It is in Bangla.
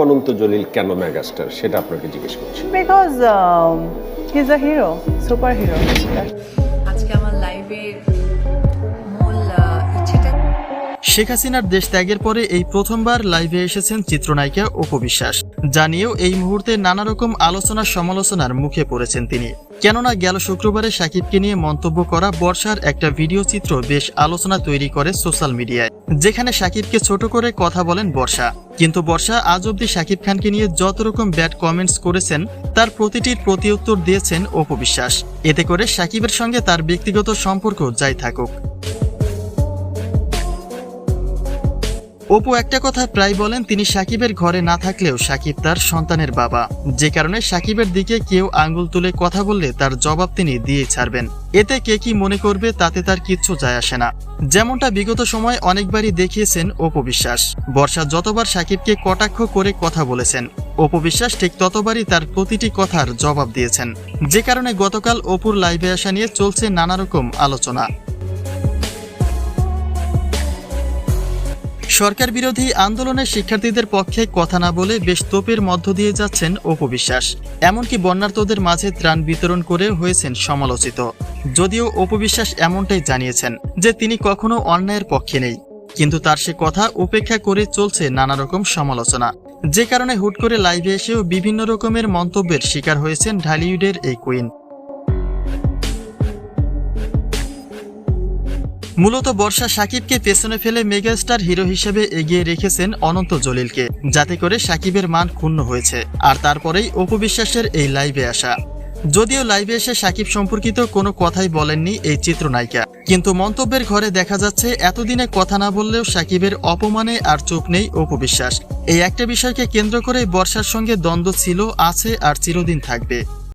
অনন্ত জলিল কেন মেগাস্টার সেটা আপনাকে জিজ্ঞেস করছি। Because he is a hero, super hero. আজকে আমার লাইভে মূল ইচ্ছেটা শেখ হাসিনার দেশ ত্যাগের পরে এই প্রথমবার লাইভে এসেছেন চিত্রনায়িকা অপু বিশ্বাস। জানিয়েও এই মুহূর্তে নানা রকম আলোচনা সমালোচনার মুখে পড়েছেন তিনি। কেননা গেল শুক্রবারে শাকিবকে নিয়ে মন্তব্য করা বর্ষার একটা ভিডিও চিত্র বেশ আলোচনা তৈরি করে সোশ্যাল মিডিয়ায়, যেখানে শাকিবকে ছোট করে কথা বলেন বর্ষা। কিন্তু বর্ষা আজ অব্দি শাকিব খানকে নিয়ে যত রকম ব্যাড কমেন্টস করেছেন তার প্রতিটির প্রতিউত্তর দিয়েছেন অপু বিশ্বাস। এতে করে শাকিবের সঙ্গে তার ব্যক্তিগত সম্পর্ক যাই থাকুক। অপু একটা কথা প্রায় বলেন, তিনি শাকিবের ঘরে না থাকলেও শাকিব তার সন্তানের বাবা, যে কারণে শাকিবের দিকে কেউ আঙ্গুল তুলে কথা বললে তার জবাব তিনি দিয়ে ছাড়বেন। এতে কে কি মনে করবে তাতে তার কিচ্ছু যায় আসে না। যেমনটা বিগত সময় অনেকবারই দেখিয়েছেন অপু বিশ্বাস। বর্ষা যতবার শাকিবকে কটাক্ষ করে কথা বলেছেন, অপু বিশ্বাস ঠিক ততবারই তার প্রতিটি কথার জবাব দিয়েছেন, যে কারণে গতকাল অপুর লাইভে আসা নিয়ে চলছে নানা রকম আলোচনা। সরকার বিরোধী আন্দোলনে শিক্ষার্থীদের পক্ষে কথা না বলে বেশ তোপের মধ্য দিয়ে যাচ্ছেন অপু বিশ্বাস। এমনকি বন্যার্তদের মাঝে ত্রাণ বিতরণ করে হয়েছেন সমালোচিত। যদিও অপু বিশ্বাস এমনটাই জানিয়েছেন যে তিনি কখনো অন্যায়ের পক্ষে নেই, কিন্তু তার সে কথা উপেক্ষা করে চলছে নানা রকম সমালোচনা, যে কারণে হুট করে লাইভে এসেও বিভিন্ন রকমের মন্তব্যের শিকার হয়েছেন ঢালিউডের এই কুইন। মূলত বর্ষা শাকিবকে পেছনে ফেলে মেগাস্টার হিরো হিসেবে এগিয়ে রেখেছেন অনন্ত জলিলকে, যাতে করে শাকিবের মান ক্ষুণ্ণ হয়েছে। আর তারপরেই অপু বিশ্বাসের এই লাইভে আসা। যদিও লাইভে এসে শাকিব সম্পর্কিত কোনো কথাই বলেননি এই চিত্রনায়িকা, কিন্তু মন্তব্যের ঘরে দেখা যাচ্ছে এতদিনে কথা না বললেও শাকিবের অপমানে আর চুপ নেই অপু বিশ্বাস। এই একটা বিষয়কে কেন্দ্র করে বর্ষার সঙ্গে দ্বন্দ্ব ছিল, আছে আর চিরদিন থাকবে।